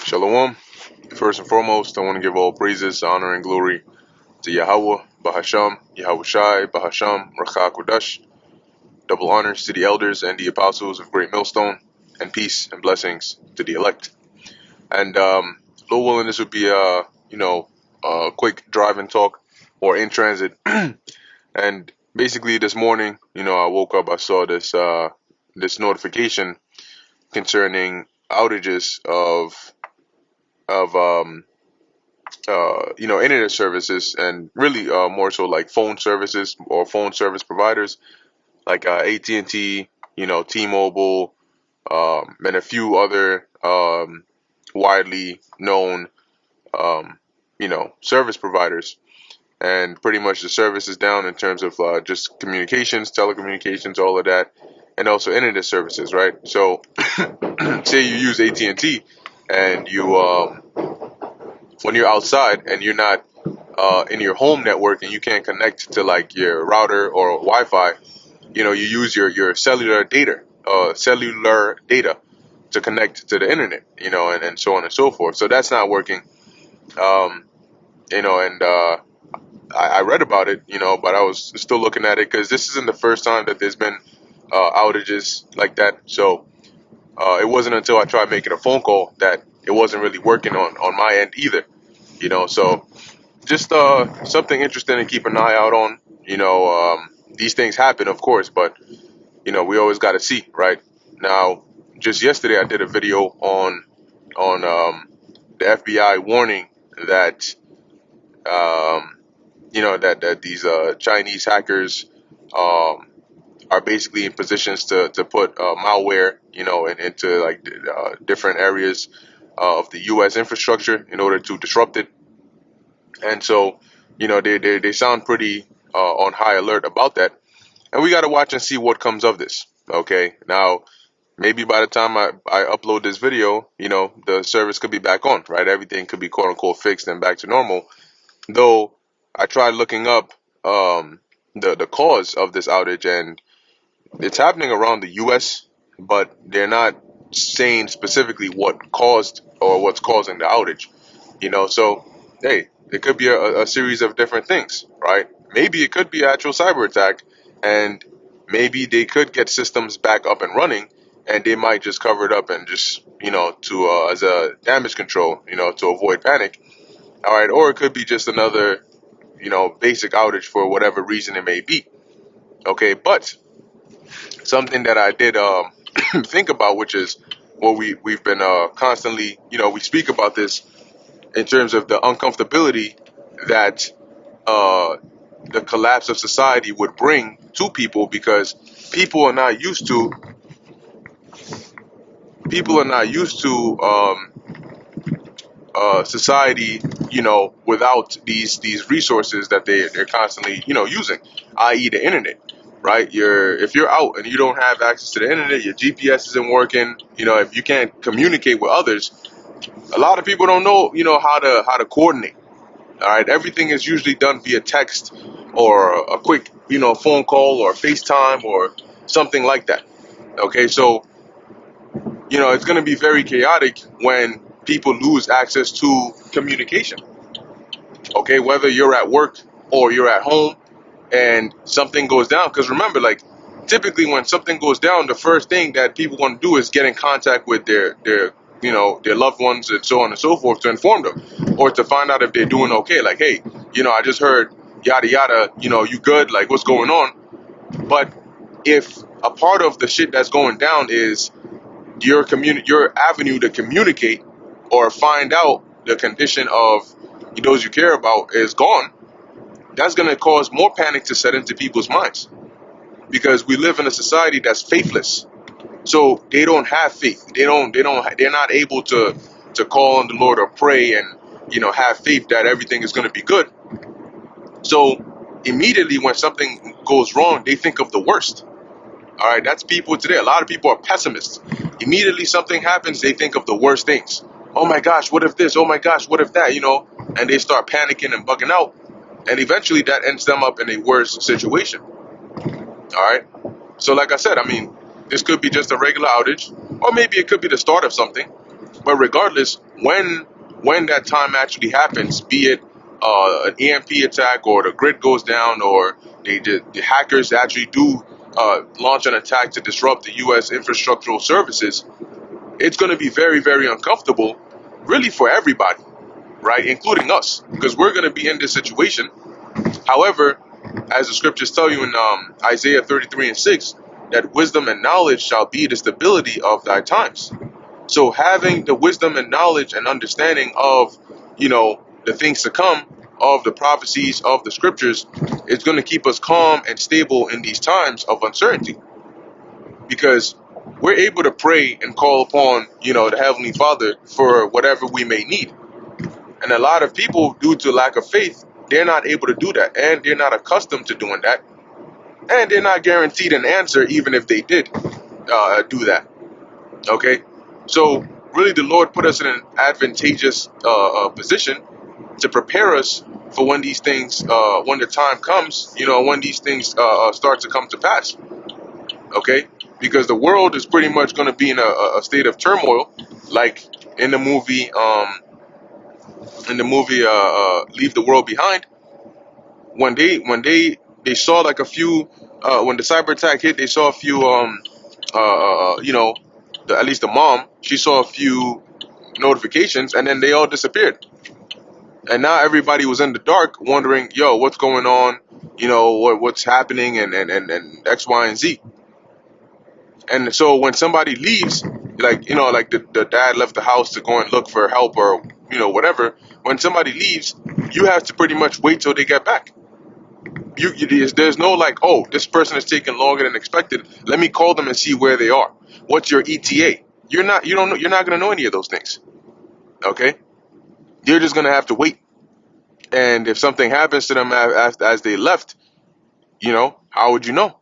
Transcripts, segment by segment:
Shalom. First and foremost, I want to give all praises, honor, and glory to Yahweh, Bahasham, Yahweh Shai, Bahasham, Rakha Kodash. Double honors to the elders and the apostles of Great Millstone, and peace and blessings to the elect. And Lord willing, this would be a quick drive-in talk or in transit. And basically, this morning, I woke up, I saw this notification concerning outages of internet services, and really more so like phone services or phone service providers like AT&T, T-Mobile, and a few other widely known service providers. And pretty much the service is down in terms of just communications, telecommunications, all of that, and also internet services, right? So say you use AT&T and you when you're outside and you're not in your home network and you can't connect to like your router or Wi-Fi, you use your cellular data to connect to the internet, and so on and so forth. So that's not working. Um, and I read about it, but I was still looking at it because this isn't the first time that there's been outages like that. So it wasn't until I tried making a phone call that it wasn't really working on my end either. So just something interesting to keep an eye out on. These things happen, of course, but we always got to see, right? Now, just yesterday, I did a video on the FBI warning that that these Chinese hackers um, are basically in positions to put malware, into like different areas of the U.S. infrastructure in order to disrupt it. And so, they sound pretty on high alert about that. And we got to watch and see what comes of this. Okay. Now, maybe by the time I upload this video, the service could be back on, right? Everything could be quote unquote fixed and back to normal. Though I tried looking up the cause of this outage, and it's happening around the US, but they're not saying specifically what caused or what's causing the outage. So hey, it could be a series of different things, right? Maybe it could be an actual cyber attack, and maybe they could get systems back up and running, and they might just cover it up and just to as a damage control, to avoid panic. All right, or it could be just another basic outage for whatever reason it may be. Okay, but something that I did think about, which is what we've been constantly, we speak about this in terms of the uncomfortability that the collapse of society would bring to people, because people are not used to society, without these resources that they're constantly, using, i.e. the internet, right? If you're out and you don't have access to the internet, your GPS isn't working, if you can't communicate with others, a lot of people don't know, how to coordinate. All right, everything is usually done via text or a quick, phone call or FaceTime or something like that. Okay, so it's going to be very chaotic when people lose access to communication. Okay, whether you're at work or you're at home and something goes down, because remember, like, typically when something goes down, the first thing that people want to do is get in contact with their loved ones and so on and so forth to inform them, or to find out if they're doing okay. Like, hey, I just heard yada yada, you good, like, what's going on? But if a part of the shit that's going down is your avenue to communicate or find out the condition of those you care about is gone, that's going to cause more panic to set into people's minds, because we live in a society that's faithless. So they don't have faith. They're not able to call on the Lord or pray and have faith that everything is going to be good. So immediately when something goes wrong, they think of the worst. All right, that's people today. A lot of people are pessimists. Immediately something happens, they think of the worst things. Oh my gosh, what if this? Oh my gosh, what if that? And they start panicking and bugging out, and eventually that ends them up in a worse situation. All right. So like I said, I mean, this could be just a regular outage, or maybe it could be the start of something. But regardless, when that time actually happens, be it an EMP attack or the grid goes down or the hackers actually do launch an attack to disrupt the U.S. infrastructural services, it's going to be very, very uncomfortable, really for everybody, right, including us, because we're going to be in this situation. However, as the scriptures tell you in Isaiah 33:6, that wisdom and knowledge shall be the stability of thy times. So having the wisdom and knowledge and understanding of, the things to come, of the prophecies of the scriptures, is going to keep us calm and stable in these times of uncertainty, because we're able to pray and call upon, the Heavenly Father for whatever we may need. And a lot of people, due to lack of faith, they're not able to do that, and they're not accustomed to doing that, and they're not guaranteed an answer even if they did do that. Okay, so really, the Lord put us in an advantageous position to prepare us for when these things, when the time comes, when these things start to come to pass. Okay, because the world is pretty much going to be in a state of turmoil, like in the movie, Leave the World Behind. When they saw like a few, when the cyber attack hit, they saw a few, at least the mom, she saw a few notifications, and then they all disappeared. And now everybody was in the dark, wondering, yo, what's going on? What's happening, and X, Y, and Z. And so when somebody leaves, like the dad left the house to go and look for help or whatever. When somebody leaves, you have to pretty much wait till they get back. There's no like, oh, this person is taking longer than expected. Let me call them and see where they are. What's your ETA? You don't know. You're not gonna know any of those things. Okay, you're just gonna have to wait. And if something happens to them as they left, how would you know?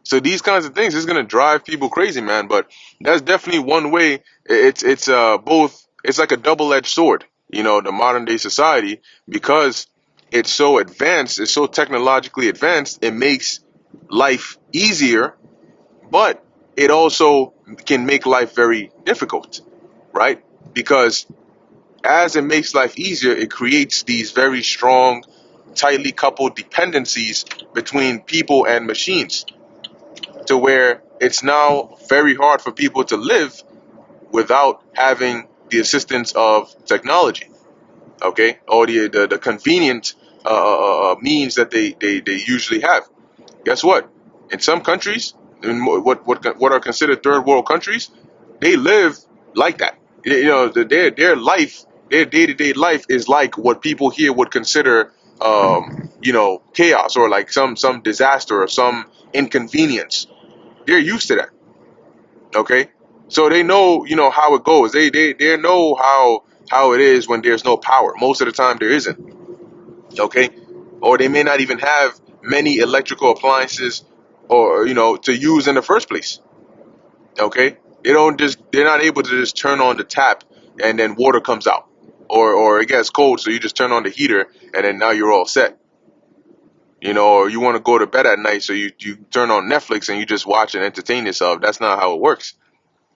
So these kinds of things is gonna drive people crazy, man. But that's definitely one way. It's both. It's like a double-edged sword. The modern day society, because it's so advanced, it's so technologically advanced. It makes life easier, but it also can make life very difficult, right? Because as it makes life easier, it creates these very strong, tightly coupled dependencies between people and machines, to where it's now very hard for people to live without having the assistance of technology, okay, or the convenient means that they usually have. Guess what? In some countries, in what are considered third world countries, they live like that. Their life, their day-to-day life is like what people here would consider, chaos, or like some disaster or some inconvenience. They're used to that. Okay, so they know, how it goes. They know how it is when there's no power. Most of the time, there isn't. Okay, or they may not even have many electrical appliances, or to use in the first place. Okay, they're not able to just turn on the tap and then water comes out, or it gets cold, so you just turn on the heater and then now you're all set. Or you want to go to bed at night, so you turn on Netflix and you just watch and entertain yourself. That's not how it works.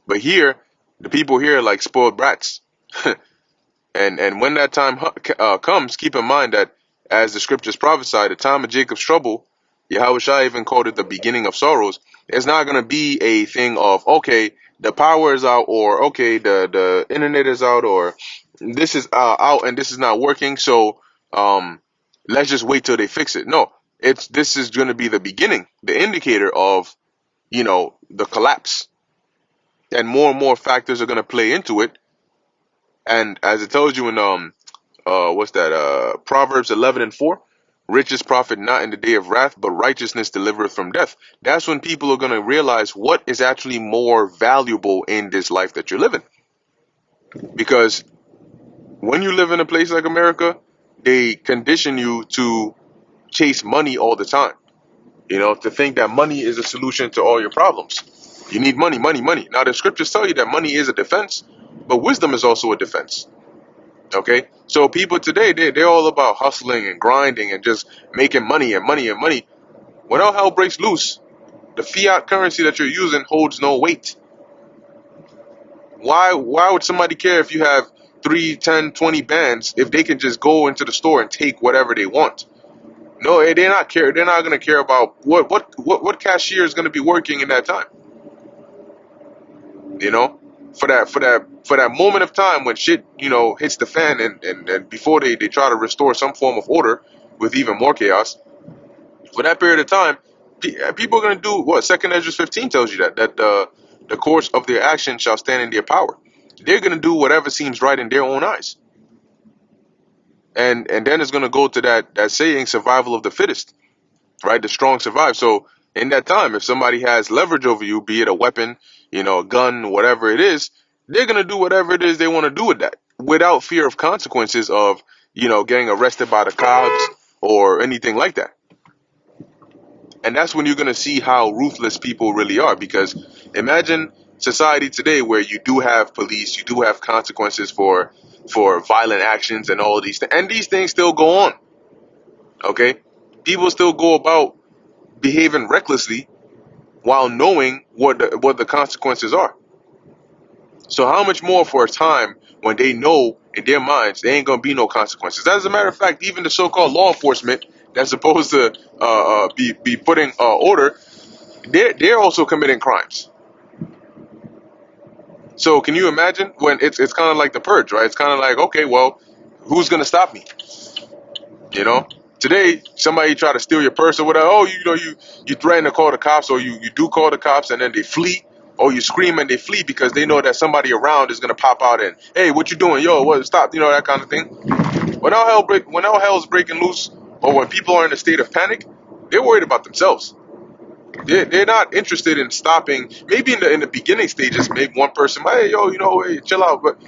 But here, the people here are like spoiled brats. And when that time comes, keep in mind that, as the scriptures prophesy, the time of Jacob's trouble, Yahweh Shai even called it the beginning of sorrows. It's not going to be a thing of, okay, the power is out, or okay, the internet is out, or this is out and this is not working, so let's just wait till they fix it. No, this is going to be the beginning, the indicator of, the collapse. And more factors are going to play into it. And as it tells you in what's that? Proverbs 11:4, riches profit not in the day of wrath, but righteousness delivereth from death. That's when people are going to realize what is actually more valuable in this life that you're living. Because when you live in a place like America, they condition you to chase money all the time. To think that money is a solution to all your problems. You need money, money, money. Now, the scriptures tell you that money is a defense, but wisdom is also a defense. Okay? So people today, they're all about hustling and grinding and just making money and money and money. When all hell breaks loose, the fiat currency that you're using holds no weight. Why would somebody care if you have 3, 10, 20 bands if they can just go into the store and take whatever they want? No, they're not care. They're not gonna care about what cashier is gonna be working in that time. You know, for that moment of time when shit hits the fan, and before they try to restore some form of order with even more chaos. For that period of time, people are gonna do what Second Ezra 15 tells you, that the course of their action shall stand in their power. They're gonna do whatever seems right in their own eyes, and then it's gonna go to that saying, survival of the fittest, right? The strong survive. So in that time, if somebody has leverage over you, be it a weapon, a gun, whatever it is, they're gonna do whatever it is they want to do with that, without fear of consequences of getting arrested by the cops or anything like that. And that's when you're gonna see how ruthless people really are. Because imagine society today where you do have police, you do have consequences for violent actions and all of these things, and these things still go on. Okay, people still go about behaving recklessly while knowing what the consequences are. So how much more for a time when they know in their minds there ain't gonna be no consequences? As a matter of fact, even the so-called law enforcement that's supposed to be putting order, they're also committing crimes. So can you imagine when it's kind of like the purge, right? It's kind of like, okay, well, who's gonna stop me? You know, today somebody try to steal your purse or whatever. Oh, you threaten to call the cops, or you do call the cops, and then they flee, or you scream and they flee because they know that somebody around is gonna pop out and, hey, what you doing? Yo, what? Stop! That kind of thing. When all hell's breaking loose, or when people are in a state of panic, they're worried about themselves. They're not interested in stopping. Maybe in the beginning stages, maybe one person might, hey, yo, hey, chill out. But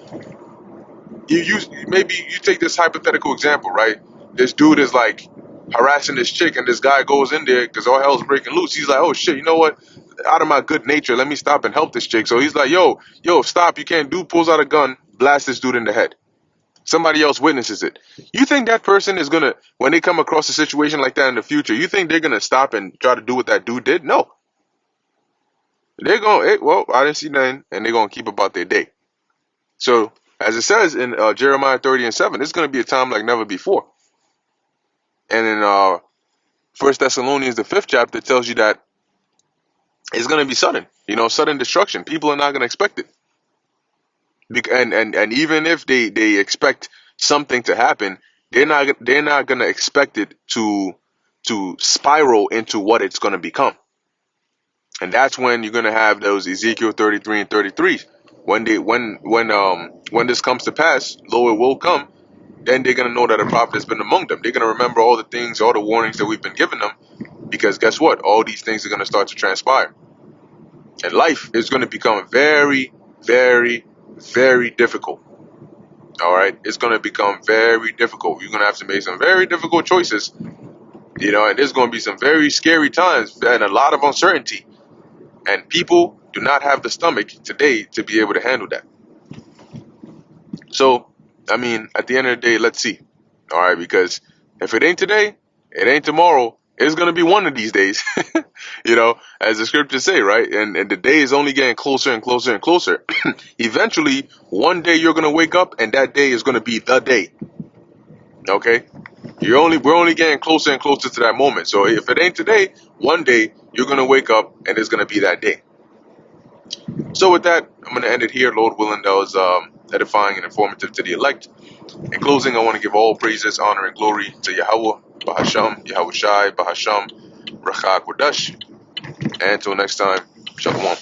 maybe you take this hypothetical example, right? This dude is like harassing this chick, and this guy goes in there because all hell's breaking loose. He's like, oh shit, you know what? Out of my good nature, let me stop and help this chick. So he's like, yo, stop, you can't do. Pulls out a gun, blasts this dude in the head. Somebody else witnesses it. You think that person is gonna, when they come across a situation like that in the future, you think they're gonna stop and try to do what that dude did? No. They're going, hey, well, I didn't see nothing, and they're gonna keep about their day. So, as it says in Jeremiah 30:7, it's going to be a time like never before. And in 1 Thessalonians, the 5th chapter, tells you that it's going to be sudden, sudden destruction. People are not going to expect it. And even if they expect something to happen, they're not going to expect it to spiral into what it's going to become. And that's when you're going to have those Ezekiel 33 and 33. When this comes to pass, lo, it will come. Then they're going to know that a prophet has been among them. They're going to remember all the things, all the warnings that we've been giving them, because guess what? All these things are going to start to transpire. And life is going to become very, very, very difficult. All right? It's going to become very difficult. You're going to have to make some very difficult choices, and there's going to be some very scary times and a lot of uncertainty. And people do not have the stomach today to be able to handle that. So, I mean, at the end of the day, let's see. All right, because if it ain't today, it ain't tomorrow. It's going to be one of these days, as the scriptures say, right? And the day is only getting closer and closer and closer. Eventually, one day you're going to wake up and that day is going to be the day. Okay? We're only getting closer and closer to that moment. So if it ain't today, one day you're going to wake up and it's going to be that day. So with that, I'm going to end it here. Lord willing, that was edifying and informative to the elect. In closing, I want to give all praises, honor, and glory to Yahweh, Bahasham, Yahweh Shai, Bahasham, Rachak Wadash. And until next time, Shalom.